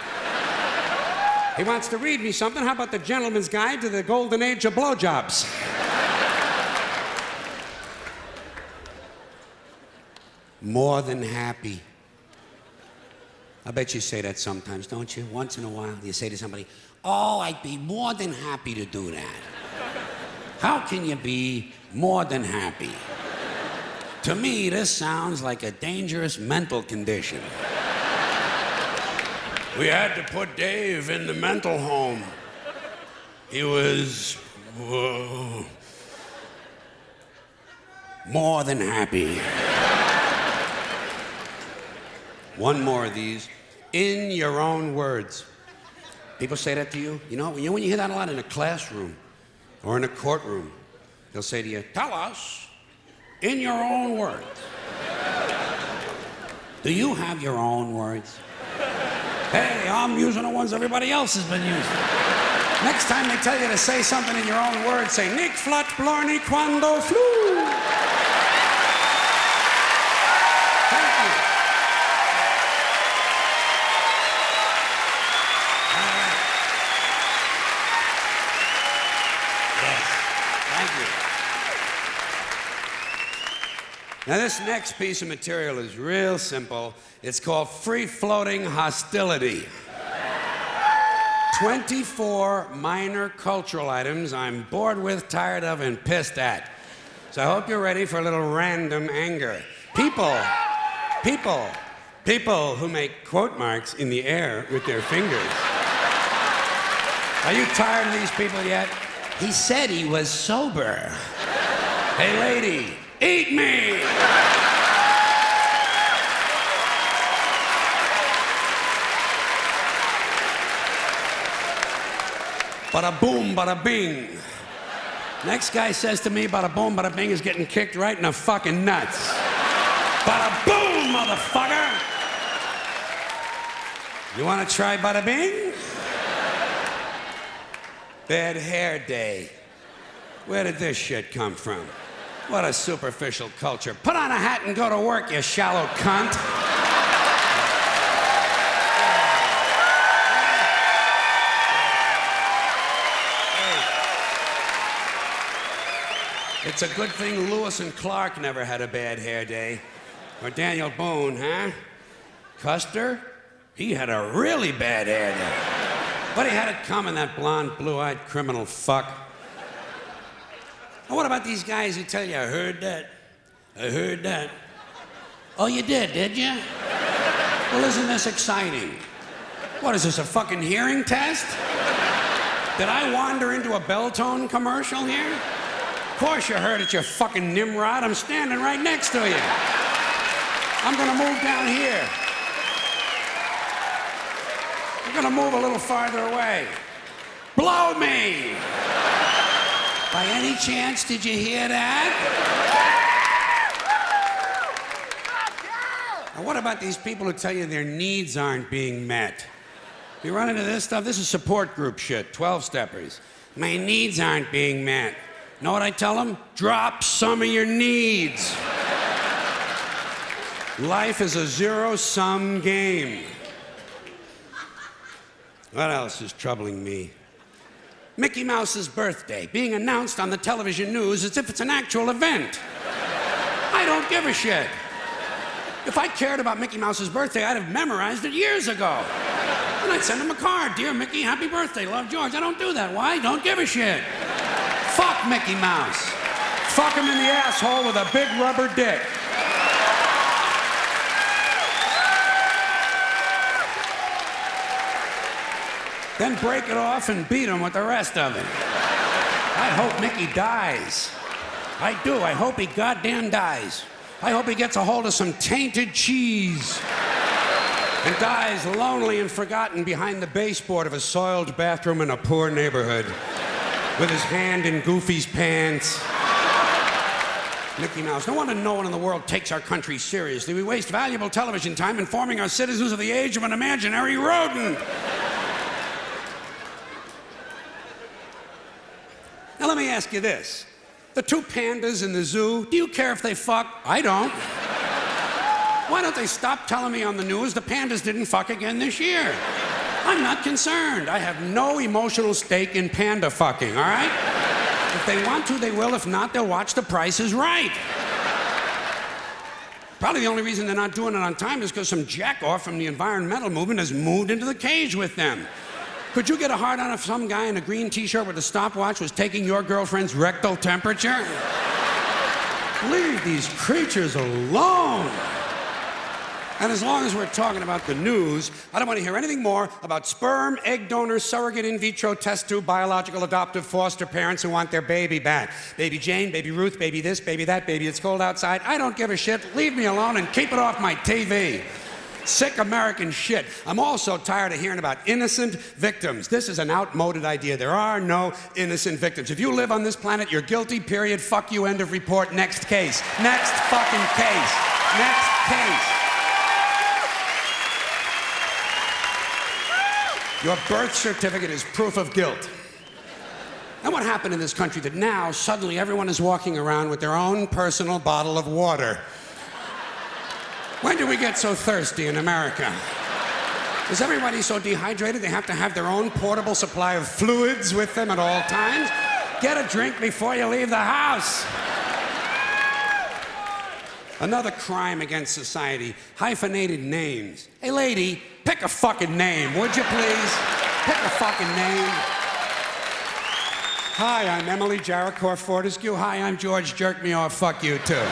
He wants to read me something. How about the Gentleman's Guide to the Golden Age of Blowjobs? More than happy. I bet you say that sometimes, don't you? Once in a while, you say to somebody, oh, I'd be more than happy to do that. How can you be more than happy? To me, this sounds like a dangerous mental condition. We had to put Dave in the mental home. He was more than happy. One more of these. In your own words. People say that to you. You know when you hear that a lot in a classroom or in a courtroom, they'll say to you, tell us in your own words. Do you have your own words? Hey, I'm using the ones everybody else has been using. Next time they tell you to say something in your own words, say, Nick flat blarney quando flu. Thank you. All right. Yes, thank you. Now, this next piece of material is real simple. It's called Free-Floating Hostility. 24 minor cultural items I'm bored with, tired of, and pissed at. So I hope you're ready for a little random anger. People who make quote marks in the air with their fingers. Are you tired of these people yet? He said he was sober. Hey, lady, eat me! Bada boom, bada bing. Next guy says to me, bada boom, bada bing is getting kicked right in the fucking nuts. Bada boom, motherfucker! You wanna try bada bing? Bad hair day. Where did this shit come from? What a superficial culture. Put on a hat and go to work, you shallow cunt. It's a good thing Lewis and Clark never had a bad hair day. Or Daniel Boone, huh? Custer? He had a really bad hair day. But he had it coming, that blonde, blue-eyed criminal fuck. And what about these guys who tell you, I heard that? I heard that. Oh, you did you? Well, isn't this exciting? What is this, a fucking hearing test? Did I wander into a Belltone commercial here? Of course you heard it, you fucking Nimrod. I'm standing right next to you. I'm gonna move down here. I'm gonna move a little farther away. Blow me! By any chance, did you hear that? Now, what about these people who tell you their needs aren't being met? You run into this stuff? This is support group shit, 12-steppers. My needs aren't being met. Know what I tell them? Drop some of your needs. Life is a zero-sum game. What else is troubling me? Mickey Mouse's birthday being announced on the television news as if it's an actual event. I don't give a shit. If I cared about Mickey Mouse's birthday, I'd have memorized it years ago. And I'd send him a card. Dear Mickey, happy birthday, love George. I don't do that. Why? Don't give a shit. Fuck Mickey Mouse. Fuck him in the asshole with a big rubber dick. Then break it off and beat him with the rest of it. I hope Mickey dies. I do. I hope he goddamn dies. I hope he gets a hold of some tainted cheese and dies lonely and forgotten behind the baseboard of a soiled bathroom in a poor neighborhood with his hand in Goofy's pants. Mickey Mouse. No wonder no one in the world takes our country seriously. We waste valuable television time informing our citizens of the age of an imaginary rodent. Now let me ask you this. The two pandas in the zoo, do you care if they fuck? I don't. Why don't they stop telling me on the news the pandas didn't fuck again this year? I'm not concerned. I have no emotional stake in panda fucking, all right? If they want to, they will. If not, they'll watch The Price is Right. Probably the only reason they're not doing it on time is because some jack-off from the environmental movement has moved into the cage with them. Could you get a hard on if some guy in a green t-shirt with a stopwatch was taking your girlfriend's rectal temperature? Leave these creatures alone. And as long as we're talking about the news, I don't want to hear anything more about sperm, egg donors, surrogate in vitro test tube, biological adoptive foster parents who want their baby back. Baby Jane, baby Ruth, baby this, baby that, baby it's cold outside. I don't give a shit. Leave me alone and keep it off my TV. Sick American shit. I'm also tired of hearing about innocent victims. This is an outmoded idea. There are no innocent victims. If you live on this planet, you're guilty, period. Fuck you, end of report. Next case. Next fucking case. Next case. Your birth certificate is proof of guilt. And what happened in this country that now suddenly everyone is walking around with their own personal bottle of water? When did we get so thirsty in America? Is everybody so dehydrated they have to have their own portable supply of fluids with them at all times? Get a drink before you leave the house. Another crime against society, hyphenated names. Hey, lady, pick a fucking name, would you please? Pick a fucking name. Hi, I'm Emily Jericho Fortescue. Hi, I'm George Jerk Me Off. Fuck you, too.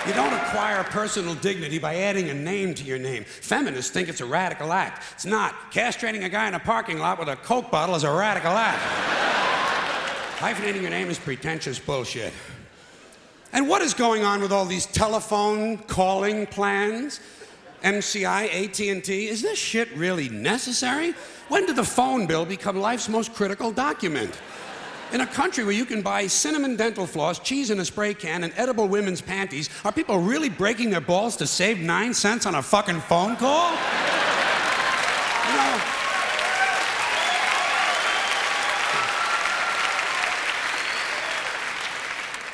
You don't acquire personal dignity by adding a name to your name. Feminists think it's a radical act. It's not. Castrating a guy in a parking lot with a Coke bottle is a radical act. Hyphenating your name is pretentious bullshit. And what is going on with all these telephone calling plans? MCI, AT&T, is this shit really necessary? When did the phone bill become life's most critical document? In a country where you can buy cinnamon dental floss, cheese in a spray can, and edible women's panties, are people really breaking their balls to save 9 cents on a fucking phone call? You know,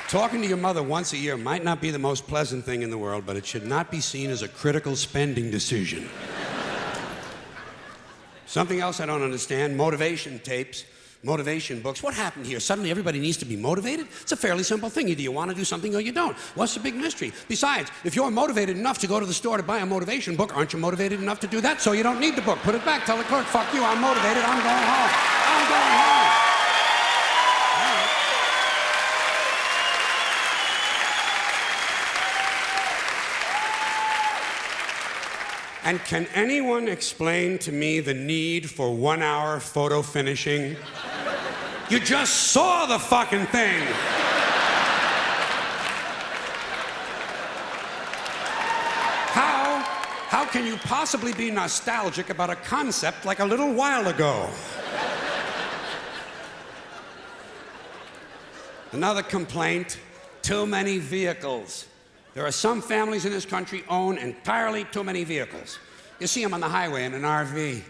talking to your mother once a year might not be the most pleasant thing in the world, but it should not be seen as a critical spending decision. Something else I don't understand, motivation tapes, motivation books. What happened here? Suddenly everybody needs to be motivated? It's a fairly simple thing. Either you want to do something or you don't. What's the big mystery? Besides, if you're motivated enough to go to the store to buy a motivation book, aren't you motivated enough to do that? So you don't need the book. Put it back. Tell the clerk, fuck you, I'm motivated, I'm going home. I'm going home. And can anyone explain to me the need for 1 hour photo finishing? You just saw the fucking thing. How can you possibly be nostalgic about a concept like a little while ago? Another complaint, too many vehicles. There are some families in this country own entirely too many vehicles. You see them on the highway in an RV.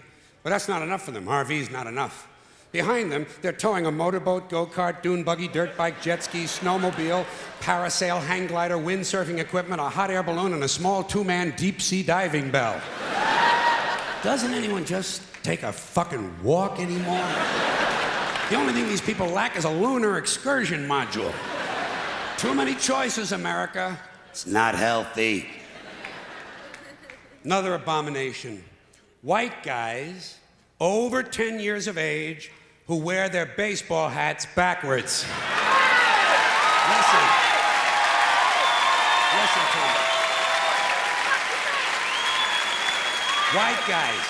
But that's not enough for them. RV's not enough. Behind them, they're towing a motorboat, go-kart, dune buggy, dirt bike, jet ski, snowmobile, parasail, hang glider, windsurfing equipment, a hot air balloon, and a small two-man deep-sea diving bell. Doesn't anyone just take a fucking walk anymore? The only thing these people lack is a lunar excursion module. Too many choices, America. It's not healthy. Another abomination. White guys over 10 years of age who wear their baseball hats backwards. Listen to me. White guys,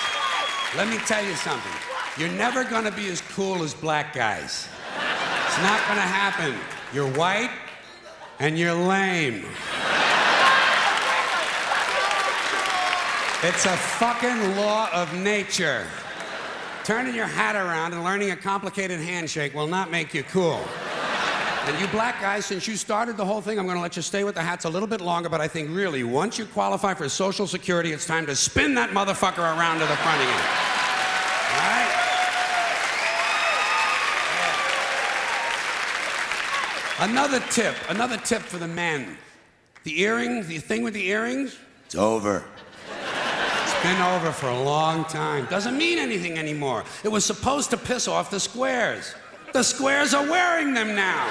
let me tell you something. You're never gonna be as cool as black guys. It's not gonna happen. You're white and you're lame. It's a fucking law of nature. Turning your hat around and learning a complicated handshake will not make you cool. And you black guys, since you started the whole thing, I'm gonna let you stay with the hats a little bit longer, but I think really, once you qualify for Social Security, it's time to spin that motherfucker around to the front again. All right? Another tip for the men. The earrings, the thing with the earrings, it's over. Been over for a long time. Doesn't mean anything anymore. It was supposed to piss off the squares. The squares are wearing them now.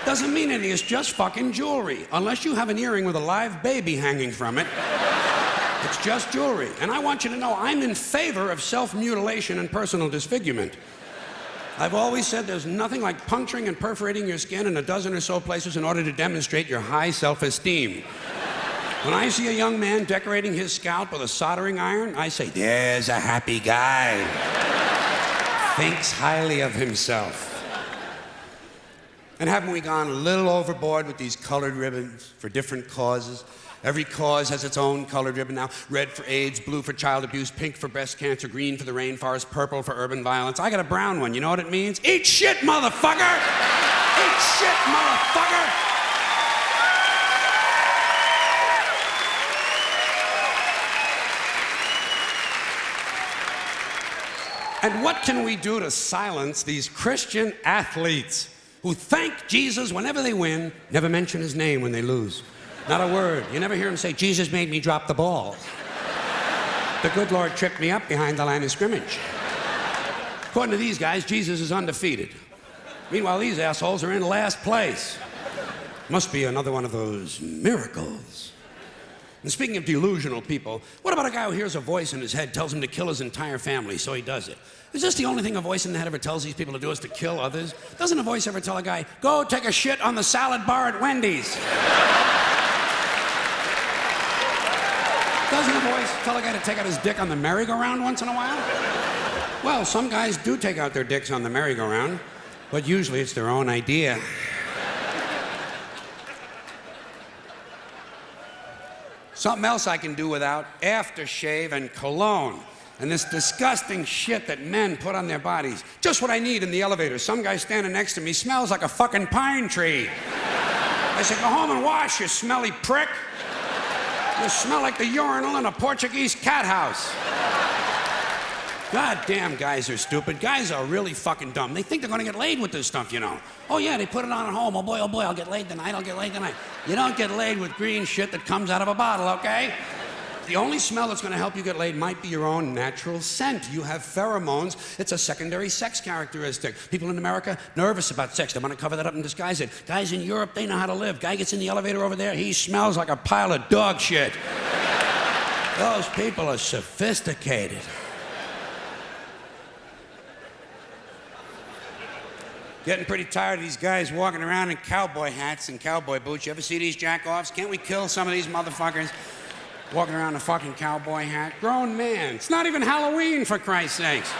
Doesn't mean anything. It's just fucking jewelry. Unless you have an earring with a live baby hanging from it, it's just jewelry. And I want you to know I'm in favor of self-mutilation and personal disfigurement. I've always said there's nothing like puncturing and perforating your skin in a dozen or so places in order to demonstrate your high self-esteem. When I see a young man decorating his scalp with a soldering iron, I say, there's a happy guy. Thinks highly of himself. And haven't we gone a little overboard with these colored ribbons for different causes? Every cause has its own colored ribbon now. Red for AIDS, blue for child abuse, pink for breast cancer, green for the rainforest, purple for urban violence. I got a brown one. You know what it means? Eat shit, motherfucker! Eat shit, motherfucker! And what can we do to silence these Christian athletes who thank Jesus whenever they win, never mention his name when they lose? Not a word. You never hear him say, Jesus made me drop the ball. The good Lord tripped me up behind the line of scrimmage. According to these guys, Jesus is undefeated. Meanwhile, these assholes are in last place. Must be another one of those miracles. And speaking of delusional people, what about a guy who hears a voice in his head tells him to kill his entire family, so he does it? Is this the only thing a voice in the head ever tells these people to do is to kill others? Doesn't a voice ever tell a guy, go take a shit on the salad bar at Wendy's? Doesn't a voice tell a guy to take out his dick on the merry-go-round once in a while? Well, some guys do take out their dicks on the merry-go-round, but usually it's their own idea. Something else I can do without, aftershave and cologne. And this disgusting shit that men put on their bodies. Just what I need in the elevator. Some guy standing next to me smells like a fucking pine tree. I say, go home and wash, you smelly prick. You smell like the urinal in a Portuguese cat house. Goddamn, guys are stupid. Guys are really fucking dumb. They think they're gonna get laid with this stuff, you know. Oh yeah, they put it on at home. Oh boy, I'll get laid tonight, I'll get laid tonight. You don't get laid with green shit that comes out of a bottle, okay? The only smell that's gonna help you get laid might be your own natural scent. You have pheromones. It's a secondary sex characteristic. People in America, nervous about sex. They wanna cover that up and disguise it. Guys in Europe, they know how to live. Guy gets in the elevator over there, he smells like a pile of dog shit. Those people are sophisticated. Getting pretty tired of these guys walking around in cowboy hats and cowboy boots. You ever see these jack-offs? Can't we kill some of these motherfuckers walking around in a fucking cowboy hat? Grown man. It's not even Halloween, for Christ's sakes.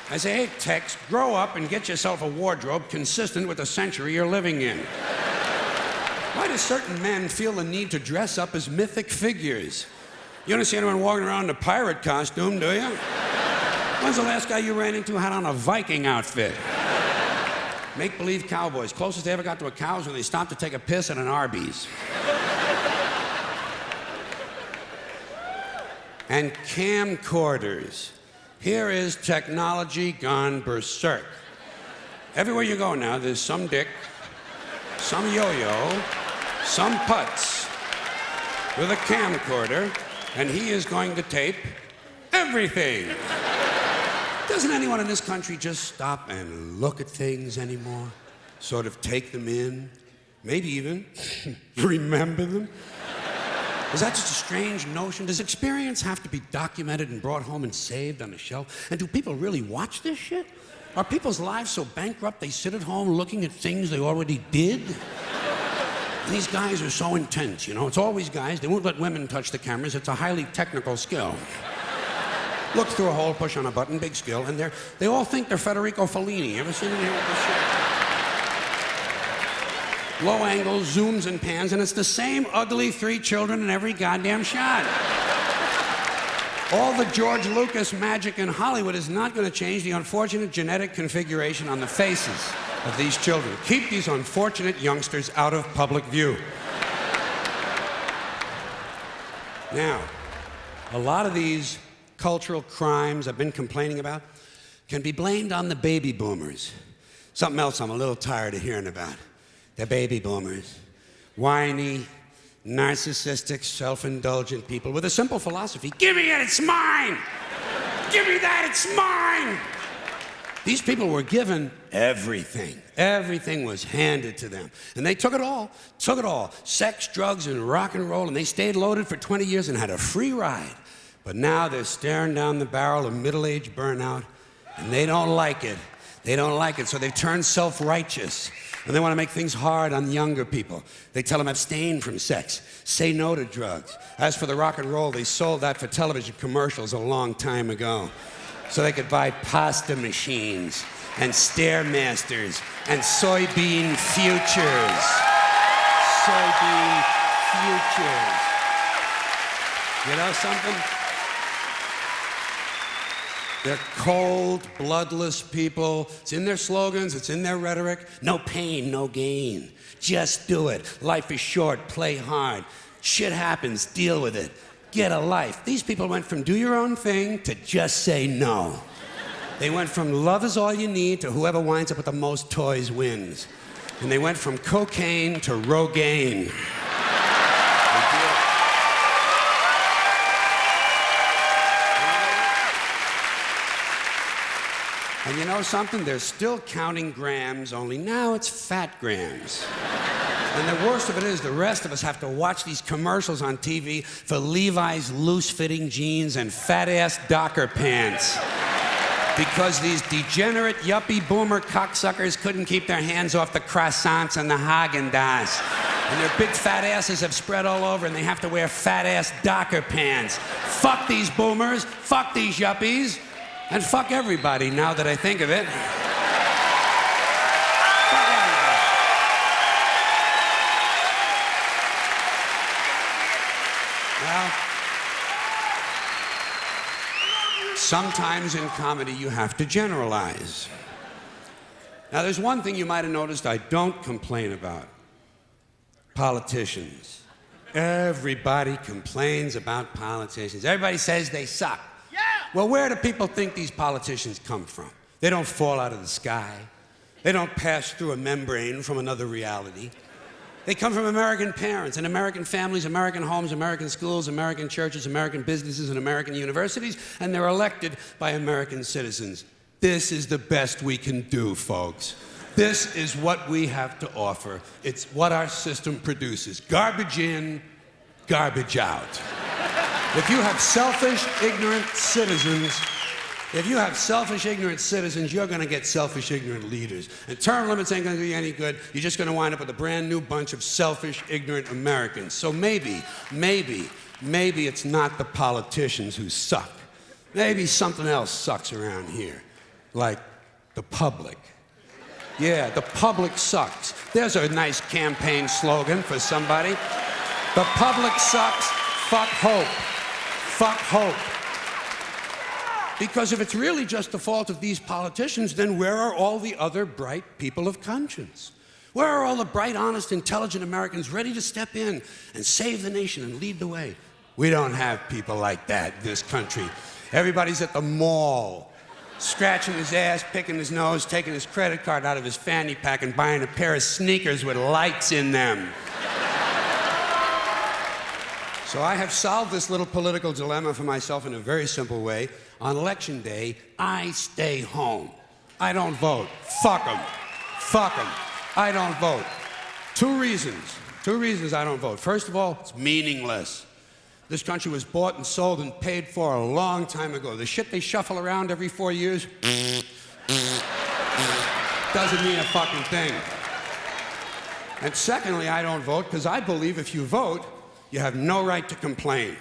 I say, hey, Tex, grow up and get yourself a wardrobe consistent with the century you're living in. Why do certain men feel the need to dress up as mythic figures? You don't see anyone walking around in a pirate costume, do you? When's the last guy you ran into had on a Viking outfit? Make-believe cowboys. Closest they ever got to a cow is when they stopped to take a piss at an Arby's. And camcorders. Here is technology gone berserk. Everywhere you go now, there's some dick, some yo-yo, some putz with a camcorder, and he is going to tape everything. Doesn't anyone in this country just stop and look at things anymore? Sort of take them in? Maybe even remember them? Is that just a strange notion? Does experience have to be documented and brought home and saved on a shelf? And do people really watch this shit? Are people's lives so bankrupt they sit at home looking at things they already did? And these guys are so intense, you know? It's always guys. They won't let women touch the cameras. It's a highly technical skill. Look through a hole, push on a button, big skill, and they all think they're Federico Fellini. Ever seen him here with this shit? Low angles, zooms, and pans, and it's the same ugly 3 children in every goddamn shot. All the George Lucas magic in Hollywood is not going to change the unfortunate genetic configuration on the faces of these children. Keep these unfortunate youngsters out of public view. Now, a lot of these cultural crimes I've been complaining about can be blamed on the baby boomers. Something else I'm a little tired of hearing about. The baby boomers. Whiny, narcissistic, self-indulgent people with a simple philosophy. Give me it, it's mine! Give me that, it's mine! These people were given everything. Everything was handed to them. And they took it all. Sex, drugs, and rock and roll, and they stayed loaded for 20 years and had a free ride. But now they're staring down the barrel of middle-aged burnout And they don't like it. They don't like it, so they've turned self-righteous. And they want to make things hard on younger people. They tell them abstain from sex, say no to drugs. As for the rock and roll, they sold that for television commercials a long time ago. So they could buy pasta machines and Stairmasters and soybean futures. Soybean futures. You know something? They're cold, bloodless people. It's in their slogans, it's in their rhetoric. No pain, no gain. Just do it. Life is short, play hard. Shit happens, deal with it. Get a life. These people went from do your own thing to just say no. They went from love is all you need to whoever winds up with the most toys wins. And they went from cocaine to Rogaine. And you know something? They're still counting grams, only now it's fat grams. And the worst of it is the rest of us have to watch these commercials on TV for Levi's loose-fitting jeans and fat-ass Docker pants. Because these degenerate, yuppie, boomer cocksuckers couldn't keep their hands off the croissants and the Haagen-Dazs. And their big fat asses have spread all over and they have to wear fat-ass Docker pants. Fuck these boomers, fuck these yuppies. And fuck everybody, now that I think of it. Fuck everybody. Well, sometimes in comedy you have to generalize. Now there's one thing you might have noticed I don't complain about. Politicians. Everybody complains about politicians. Everybody says they suck. Well, where do people think these politicians come from? They don't fall out of the sky. They don't pass through a membrane from another reality. They come from American parents and American families, American homes, American schools, American churches, American businesses, and American universities, and they're elected by American citizens. This is the best we can do, folks. This is what we have to offer. It's what our system produces. Garbage in, garbage out. If you have selfish, ignorant citizens, you're going to get selfish, ignorant leaders. And term limits ain't going to do you any good. You're just going to wind up with a brand new bunch of selfish, ignorant Americans. So maybe it's not the politicians who suck. Maybe something else sucks around here, like the public. Yeah, the public sucks. There's a nice campaign slogan for somebody. The public sucks, fuck hope. Fuck hope. Because if it's really just the fault of these politicians, then where are all the other bright people of conscience? Where are all the bright, honest, intelligent Americans ready to step in and save the nation and lead the way? We don't have people like that in this country. Everybody's at the mall, scratching his ass, picking his nose, taking his credit card out of his fanny pack and buying a pair of sneakers with lights in them. So I have solved this little political dilemma for myself in a very simple way. On election day, I stay home. I don't vote. Fuck them. Fuck them. I don't vote. Two reasons I don't vote. First of all, it's meaningless. This country was bought and sold and paid for a long time ago. The shit they shuffle around every 4 years doesn't mean a fucking thing. And secondly, I don't vote because I believe if you vote, you have no right to complain.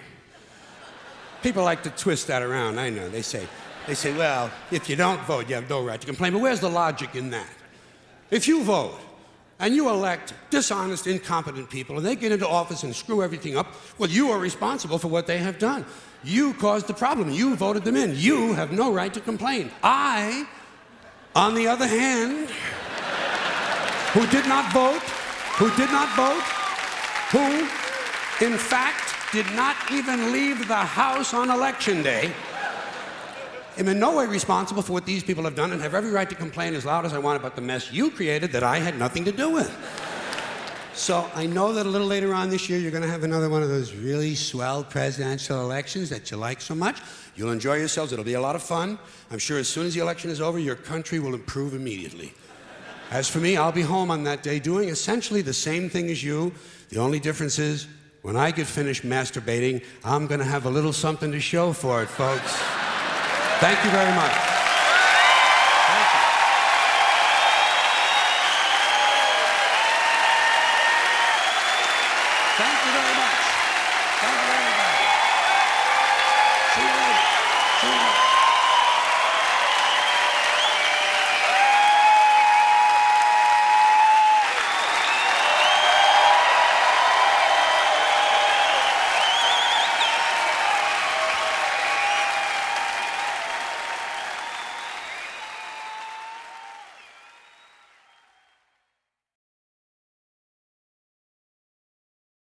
People like to twist that around, I know. They say, well, if you don't vote, you have no right to complain. But where's the logic in that? If you vote and you elect dishonest, incompetent people and they get into office and screw everything up, well, you are responsible for what they have done. You caused the problem. You voted them in. You have no right to complain. I, on the other hand, who did not vote, who in fact did not even leave the house on election day, am in no way responsible for what these people have done and have every right to complain as loud as I want about the mess you created that I had nothing to do with. So I know that a little later on this year you're going to have another one of those really swell presidential elections that you like so much. You'll enjoy yourselves. It'll be a lot of fun. I'm sure as soon as the election is over, your country will improve immediately. As for me, I'll be home on that day doing essentially the same thing as you. The only difference is, when I get finished masturbating, I'm going to have a little something to show for it, folks. Thank you very much. you very much. Thank you